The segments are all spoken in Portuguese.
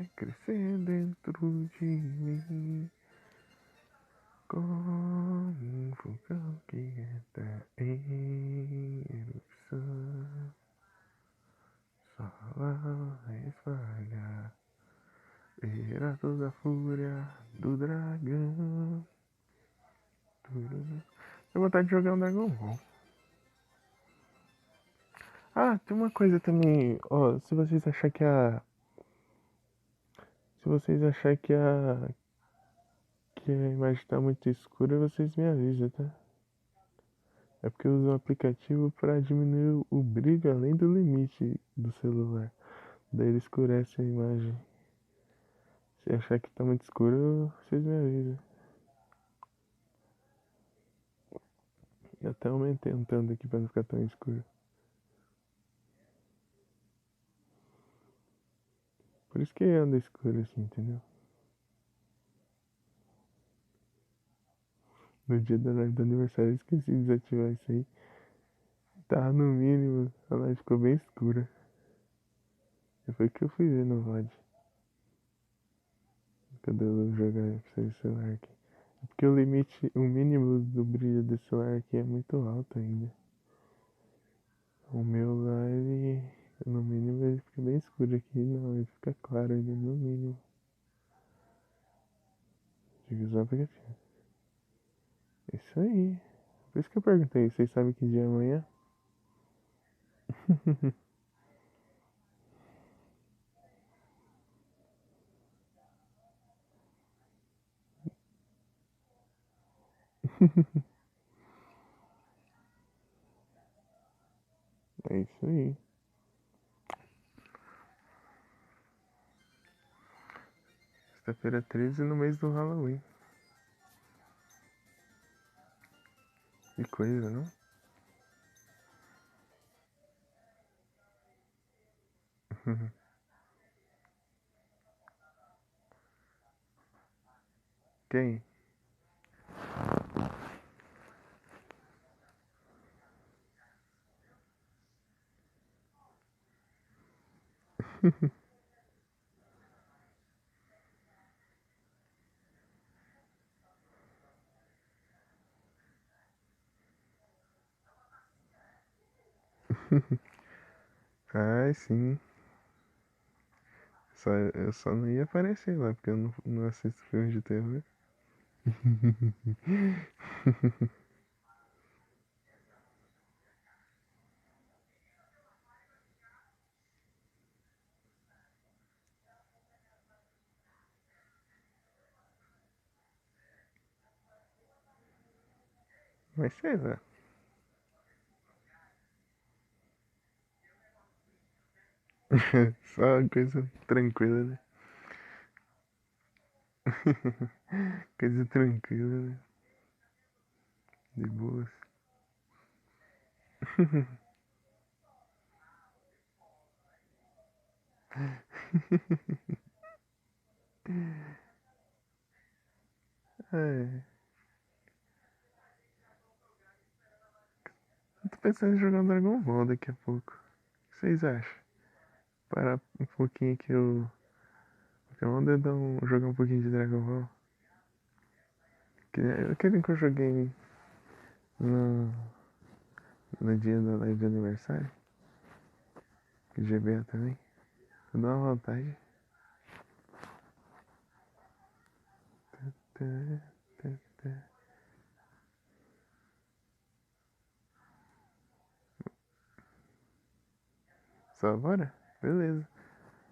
crescer dentro de mim como um vulcão que entra em erupção. Só vai espalhar, verá toda a fúria do dragão. Tenho vontade de jogar um Dragon Ball. Ah, tem uma coisa também, ó, se vocês acharem que a. Se vocês acharem que a imagem tá muito escura, vocês me avisam, tá? É porque eu uso um aplicativo para diminuir o brilho além do limite do celular. Daí ele escurece a imagem. Se achar que tá muito escuro, vocês me avisam. Eu até aumentei um tanto aqui pra não ficar tão escuro. Por isso que anda escuro assim, entendeu? No dia da live do aniversário eu esqueci de desativar isso aí. Tá no mínimo, a live ficou bem escura. Foi que eu fui ver no VOD. Cadê eu jogar pra esse celular aqui? É porque o limite, o mínimo do brilho desse celular aqui é muito alto ainda. O meu lá, ele, no mínimo, ele fica bem escuro aqui. Não, ele fica claro ainda no mínimo. Tive que usar o aplicativo. Isso aí. Por isso que eu perguntei, vocês sabem que dia é amanhã? É isso aí. Sexta-feira 13 no mês do Halloween. Que coisa, não? Quem? Ah, sim. Eu só não ia aparecer lá, porque eu não assisto filmes de terror. Mas sei lá. Só uma coisa tranquila, né? Coisa tranquila, né? De boas. É, eu tô pensando em jogar um Dragon Ball daqui a pouco. O que vocês acham? Parar um pouquinho aqui o Pokémon Dedão, jogar um pouquinho de Dragon Ball. Aquele que eu joguei no, no dia da live de aniversário. GBA também. Eu dou uma vontade. Só bora? Beleza.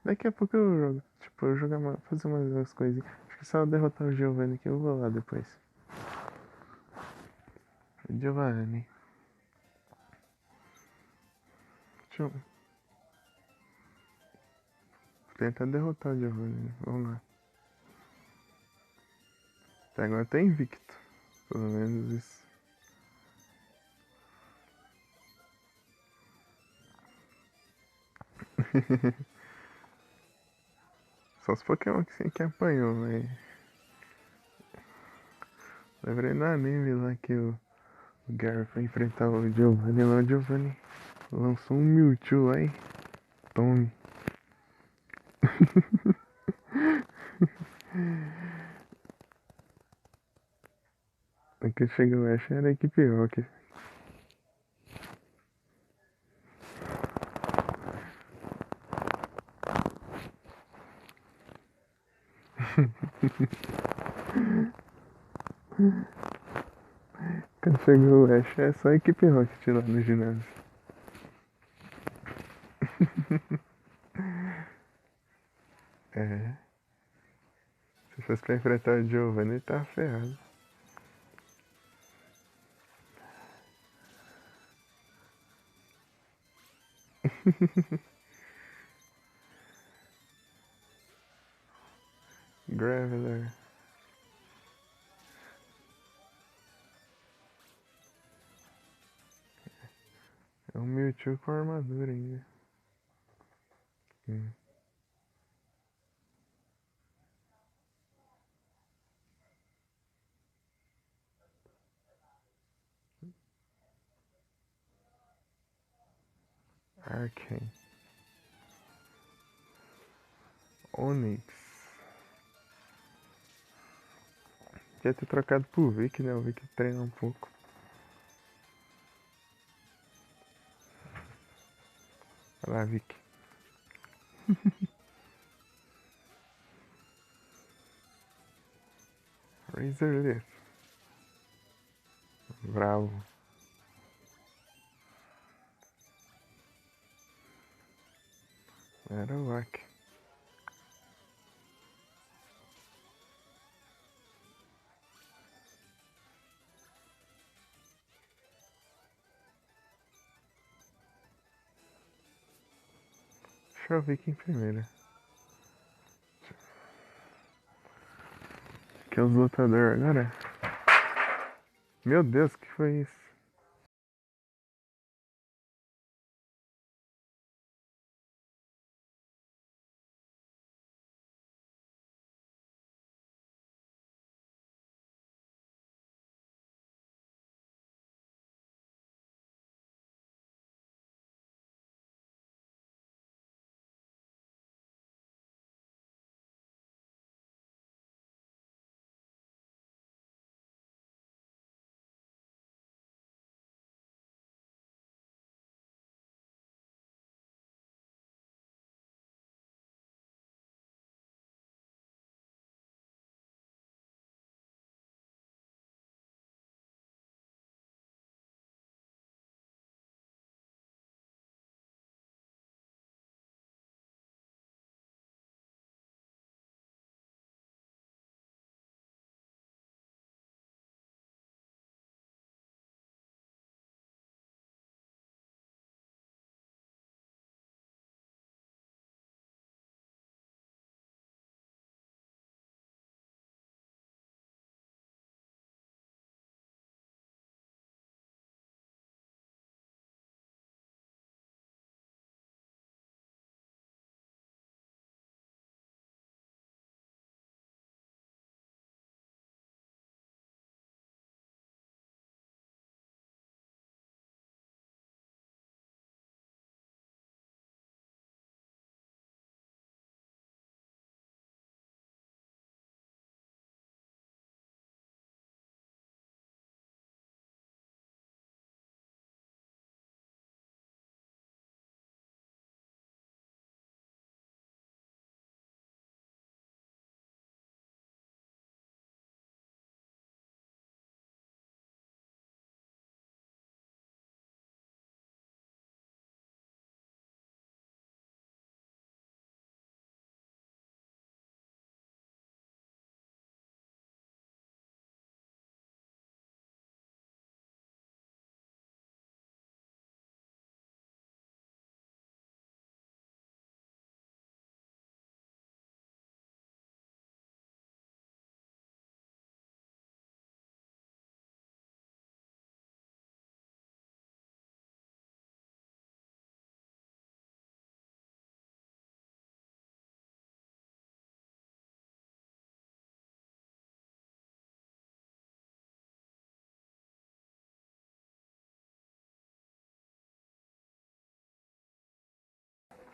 Daqui a pouco eu jogo. Tipo, eu jogar fazer umas coisinhas. Acho que só derrotar o Giovanni que eu vou lá depois. Giovanni. Deixa eu tentar derrotar o Giovanni. Vamos lá. Até agora tá invicto. Pelo menos isso. Só os Pokémon que apanhou, mas. Lembrei no anime lá que o Gary foi enfrentar o Giovanni lá. O Giovanni lançou um Mewtwo aí. Tome. Aqui chegou o Ash, era a equipe Rocket. Quando chegou o Ash, é só a equipe Rocket lá no ginásio. É. Se fosse pra enfrentar o Giovanni, ele tava ferrado. Graveler. É um Mewtwo com armadura ainda. Hum. Arcane. Onix. Quer ter trocado por Vic, né? O Vic treina um pouco. Vai lá, Vic. Razor Leaf. Bravo. Era o Wack. Deixa eu ver quem primeiro. Que é os lutadores agora. Meu Deus, que foi isso?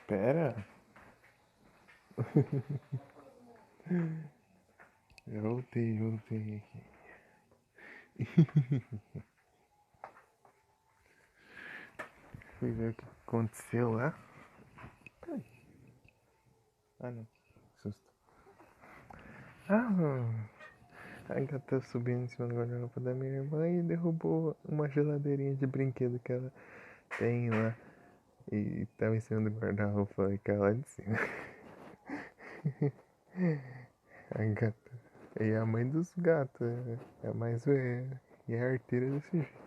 Pera. Voltei aqui. Fui ver o que aconteceu lá. Ah, não. Susto. A gata subindo em cima do guarda-roupa da minha irmã e derrubou uma geladeirinha de brinquedo que ela tem lá. E tava em cima do guarda-roupa e caiu lá de cima. A gata. E a mãe dos gatos. É a mais velha. E é arteira desse jeito.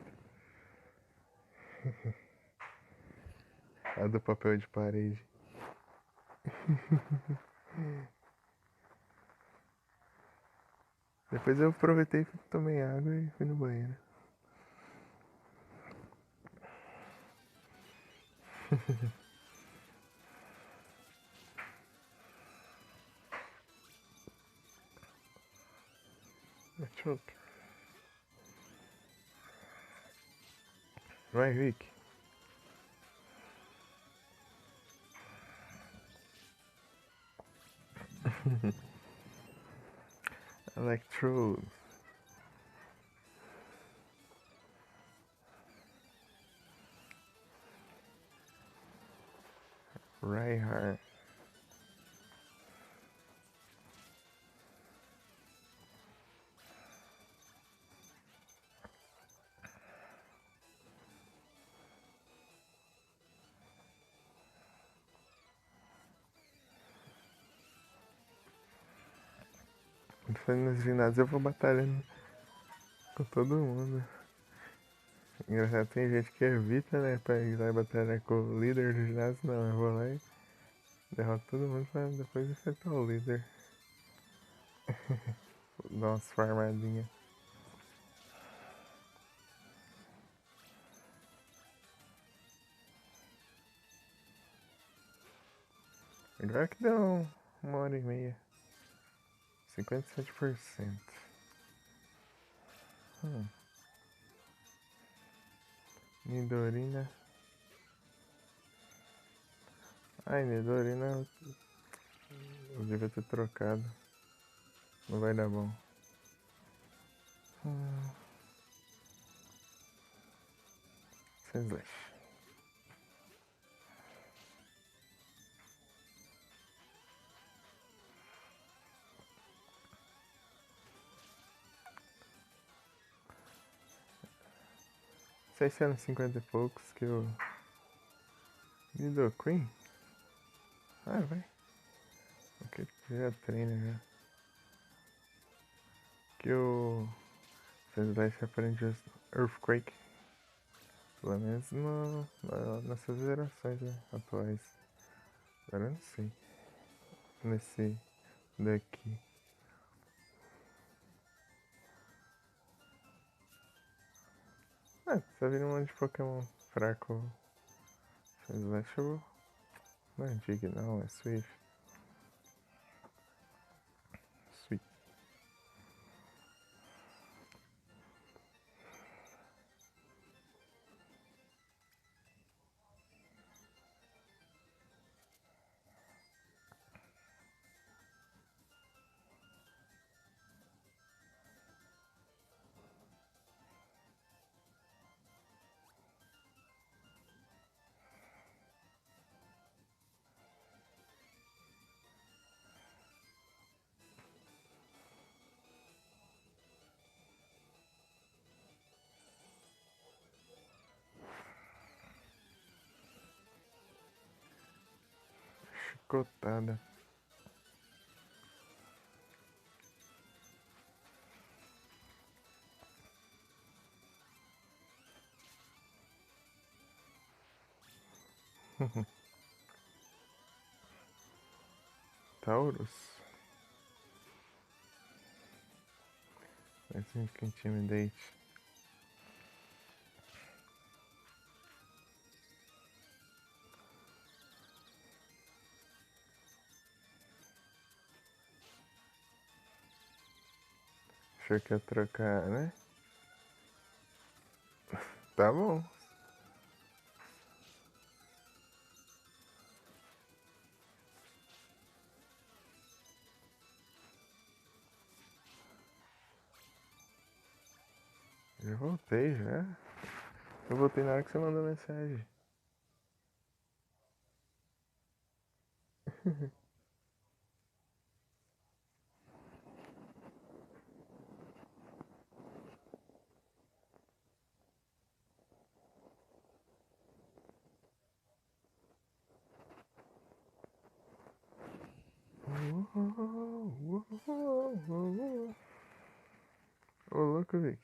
A do papel de parede. Depois eu aproveitei, tomei água e fui no banheiro. Vai, Rick. Electrode. Reinhardt. Nos ginásios eu vou batalhando com todo mundo. Engraçado, tem gente que evita, né, pra ir lá e batalhar com o líder do ginásio. Não, eu vou lá e derroto todo mundo pra depois enfrentar o líder. Dar umas farmadinhas. Agora que deu 1h30. 57%. Nidorina. Ai, Nidorina eu devia ter trocado. Não vai dar bom. Sem slash. R$650 e poucos que eu... Nidoqueen? Ah, vai. Ok, já treina já. Que o... Slash aprende Earthquake. Pelo menos nessas gerações, né, atuais. Agora eu não sei. Nesse daqui. Só vira um monte de Pokémon fraco. Slash eu... Não é Dig não, é Swift. Sweet. Chicotada. Taurus. Mais um que Intimidate. Achou que ia trocar, né? Tá bom. Já voltei, já. Eu voltei na hora que você mandou mensagem. Ô, louco, Vic.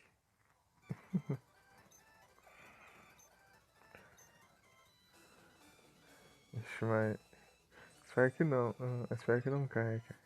Ixi, mas... Espero que não. Espero que não caia, cara.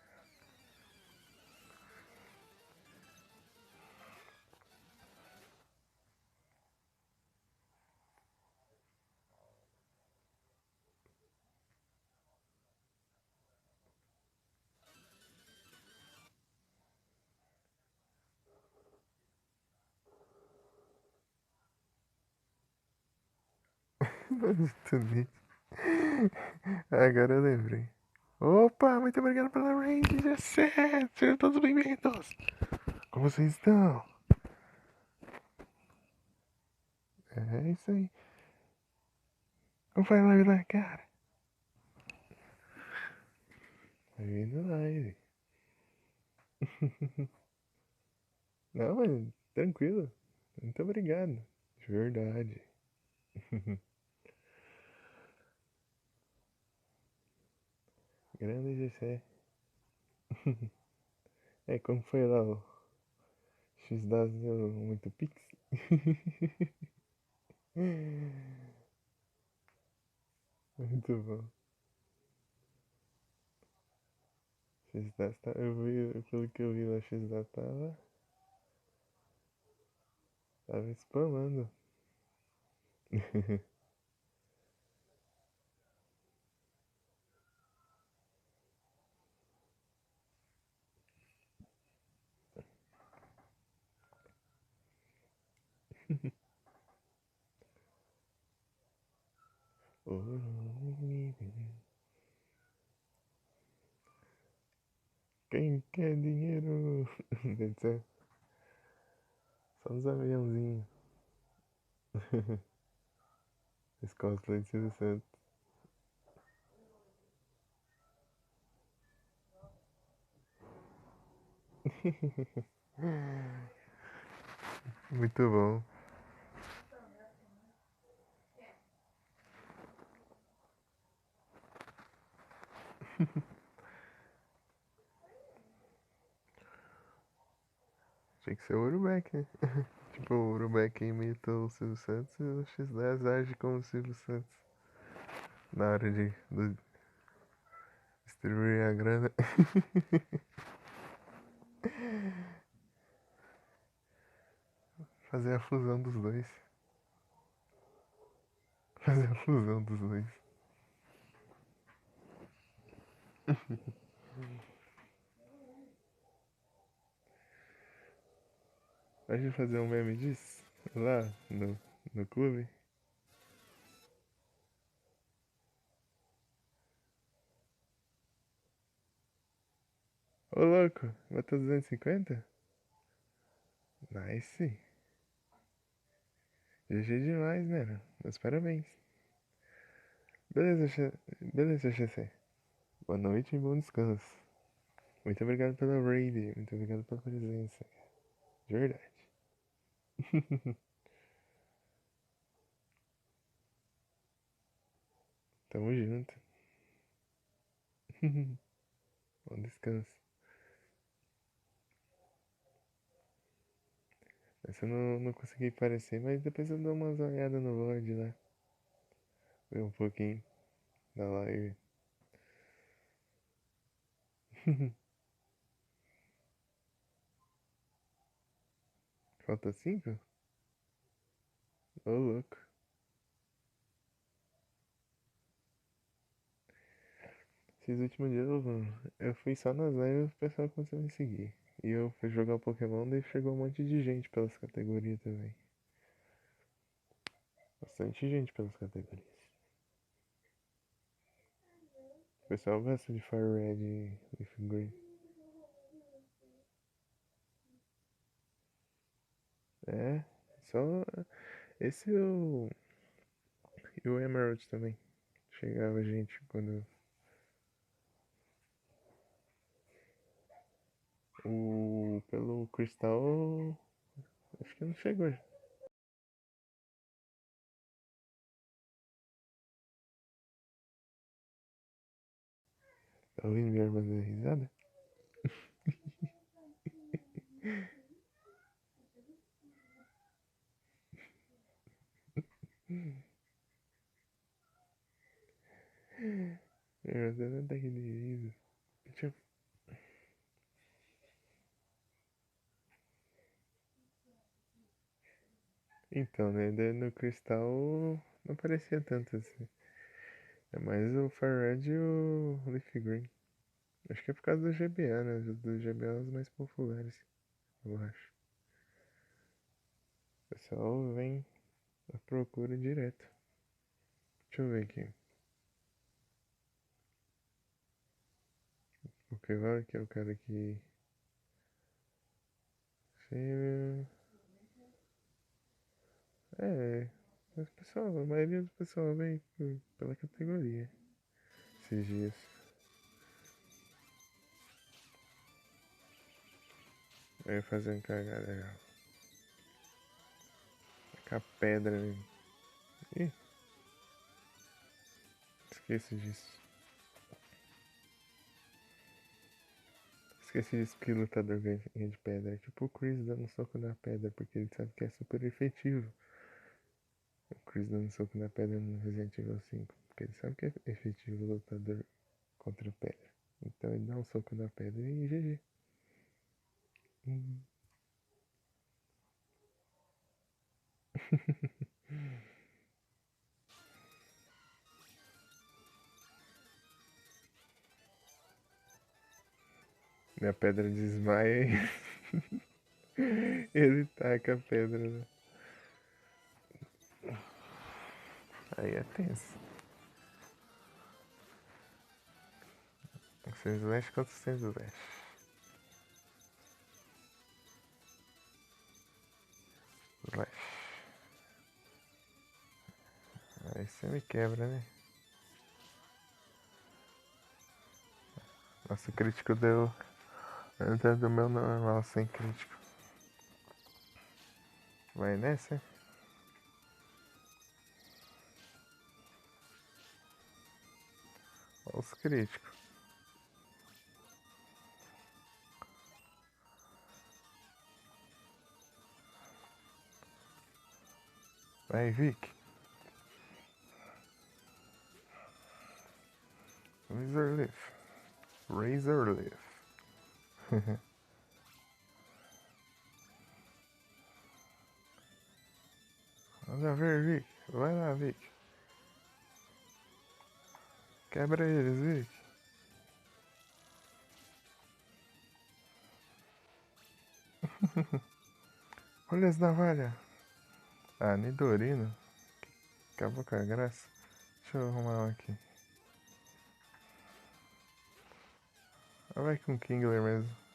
Tudo. Agora eu lembrei. Opa, muito obrigado pela raid 17. Sejam todos bem-vindos. Como vocês estão? É isso aí. Como foi a live lá, cara? Bem-vindo à live. Não, mas tranquilo. Muito obrigado. De verdade. Grande GC. É, como foi lá o X-Das deu muito pix? Muito bom. X-Das tá... Eu vi, pelo que eu vi lá, X-Das tava spamando. Quem quer dinheiro? Deve ser só uns aviãozinhos. Esse cosplay de Silvio Santos. Muito bom. Tinha que ser o Urubeck, né? Tipo, o Urubeck imitou o Silvio Santos e o X10 age como o Silvio Santos. Na hora de distribuir a grana. Fazer a fusão dos dois. Fazer a fusão dos dois. A gente fazer um meme disso? Lá no clube? Ô louco, bateu 250? Nice. GG demais, mano. Meus parabéns. Beleza, Beleza, XC. Boa noite e bom descanso. Muito obrigado pela raid. Muito obrigado pela presença. De verdade. Tamo junto. Bom descanso. Essa eu não consegui aparecer, mas depois eu dou uma olhada no Lorde lá. Ver um pouquinho da live. Falta 5? Ô louco. Esses últimos dias eu fui só nas lives e o pessoal começou a me seguir. E eu fui jogar Pokémon, daí chegou um monte de gente pelas categorias também. Bastante gente pelas categorias. O pessoal gosta de Fire Red e Leaf Green. É? só esse e o Emerald também. Chegava gente quando pelo cristal, acho que não chegou. Tá ouvindo minha irmã dando risada? Minha irmã dando ataque de riso. Deixa eu... Então, né? Daí no cristal não parecia tanto assim. É mais o Fire Red e o Leaf Green. Acho que é por causa do GBA, né? Dos GBA os mais populares, eu acho. O pessoal vem à procura direto. Deixa eu ver aqui. Porque agora que é o cara que. É, mas pessoal, a maioria do pessoal vem pela categoria esses dias. Eu ia fazer um cagada legal. Com a pedra ali. Ih, esqueci disso. Esqueci disso que lutador ganha de pedra. É tipo o Chris dando soco na pedra, porque ele sabe que é super efetivo. O Chris dando soco na pedra no Resident Evil 5. Porque ele sabe que é efetivo o lutador contra a pedra. Então ele dá um soco na pedra e GG. Minha pedra desmaia e ele taca a pedra, né? Aí é tenso. Sem slash contra sem slash. Slash. Aí você me quebra, né? Nossa, o crítico deu. Antes do meu normal sem crítico. Vai nessa? Olha os críticos. Vai, Vic. Razor Leaf. Razor Leaf. Anda ver, Vic. Vai lá, Vic. Quebra eles, Vic. Olha as navalhas. Ah, Nidorino. Acabou com a graça. Deixa eu arrumar um aqui. Ah, vai com Kingler mesmo.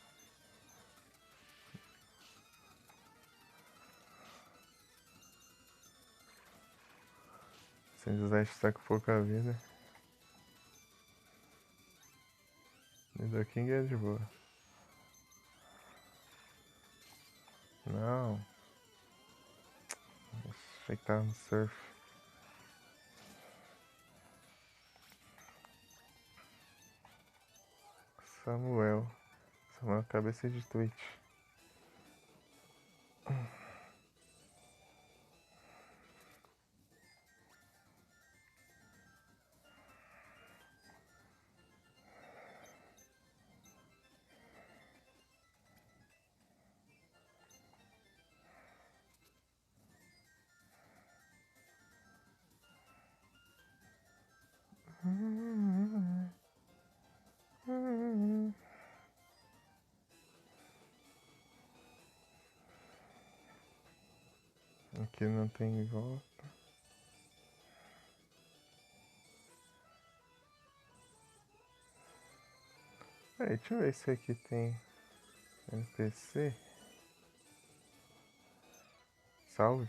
Sem José está com pouca vida. Nido King é de boa. Não. Achei que tava no surf. Samuel. Samuel, cabeça de Twitch. Aqui não tem volta. Peraí, deixa eu ver se aqui tem NPC. Salve.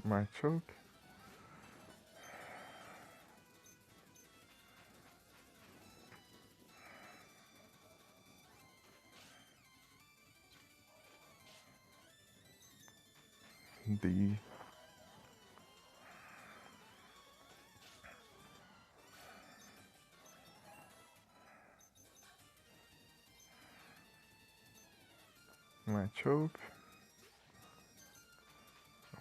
Machoke. D. Machoke.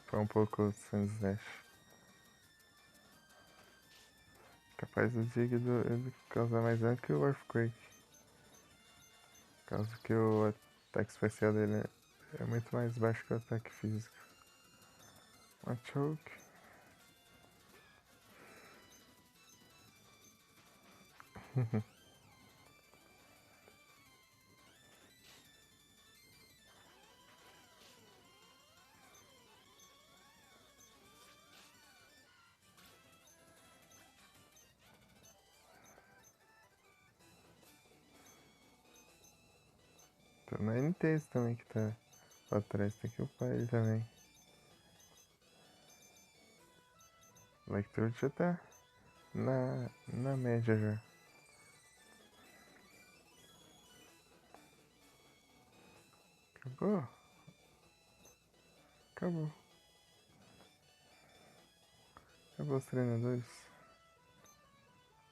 Foi um pouco sem slash. Capaz do Dig ele causar mais dano que o Earthquake. Por causa que o ataque especial dele é muito mais baixo que o ataque físico. Machoke. Tô na NTS também que tá pra trás, tem que upar ele também. Electrode já tá na média já. Acabou? Acabou. Acabou os treinadores.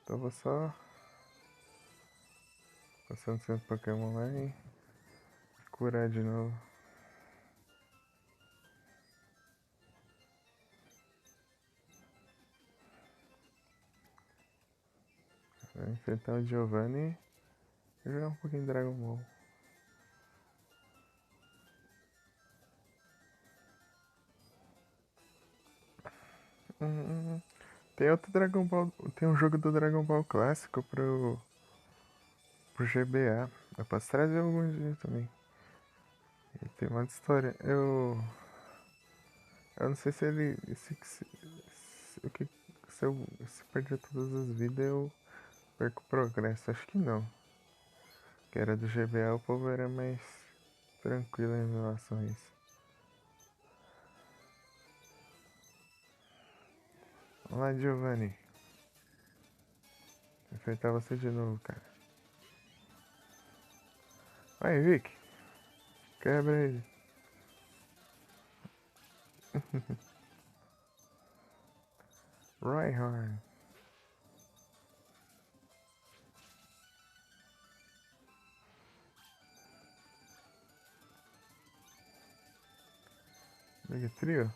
Então vou só passando sempre Pokémon lá e curar de novo. Vou enfrentar o Giovanni e jogar um pouquinho de Dragon Ball. Tem outro Dragon Ball. Tem um jogo do Dragon Ball clássico pro GBA. Eu posso trazer algum dia também. E tem uma história. Eu não sei se ele. Se perder todas as vidas eu perco progresso. Acho que não. Que era do GBA, o povo era mais tranquilo em relação a isso. Olá, Giovanni. Vou enfrentar você de novo, cara. Vai, Vic. Quebra ele. Rhyhorn. Mega Trio.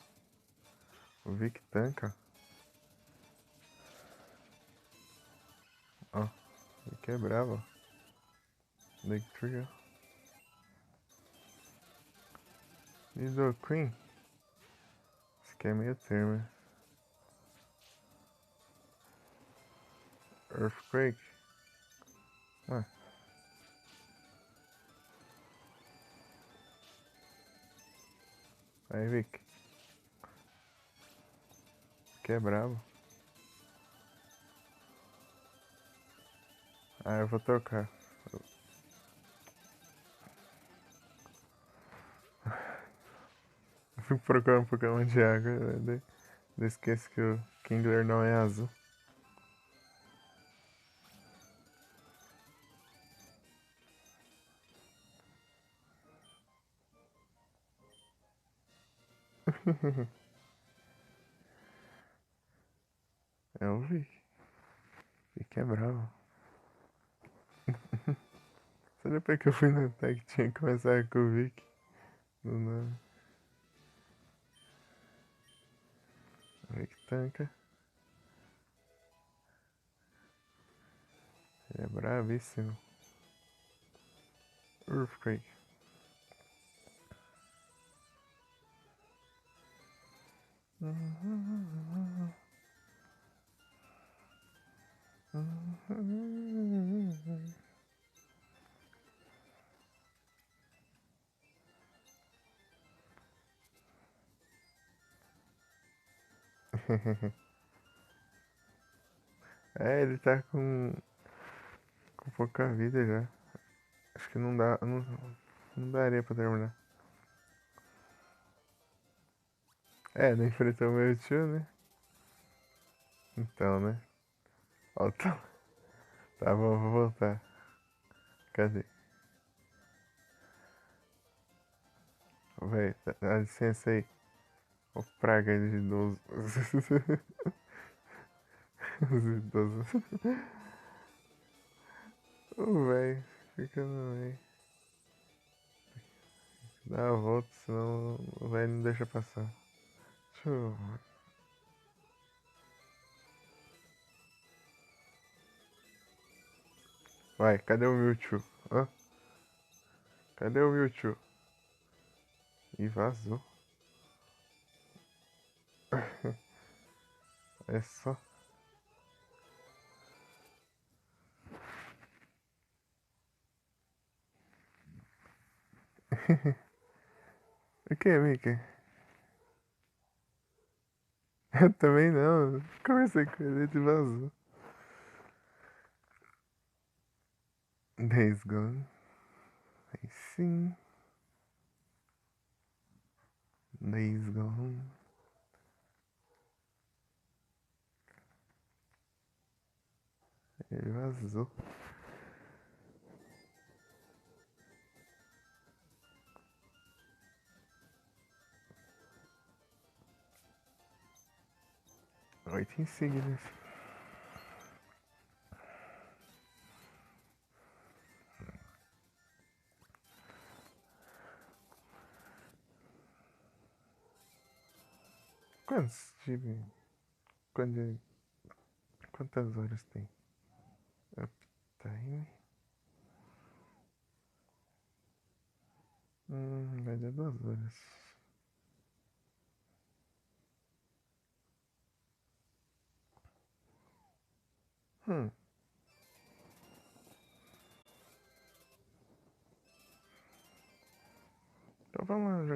O Vic tanca. Ó, Vic é bravo. Mega Trio. Nidoqueen. Esse aqui é meio termo. Earthquake. Ah. Aí, Vic. Que é bravo. Ah, eu vou trocar. Eu fico procurando um Pokémon de água. Eu esqueço que o Kingler não é azul. É o Vic. Vic é bravo. Só depois que eu fui no ataque tinha que começar com o Vic. Do nada. O Vic tanca. Ele é bravíssimo. Earthquake. É, ele tá com pouca vida já. Acho que não daria pra terminar. É, não enfrentou meu tio, né? Então, né? Ó, tá bom, vou voltar. Cadê? Véi, dá licença aí. Ô praga de idoso. Os idosos. Ô, véi, fica no meio. Dá a volta, senão o velho não deixa passar. Deixa eu... Vai, cadê o Mewtwo? Hã? Cadê o Mewtwo? Ih, vazou. É só. O que, Mickey? Eu também não. Conversei com ele e vazou. Days Gone. Aí sim. Days Gone. Ele vazou. Oito insígnias. Quantos tive? Quando... Quantas horas tem? Uptime? Vai dar 2 horas. Hum. Então vamos lá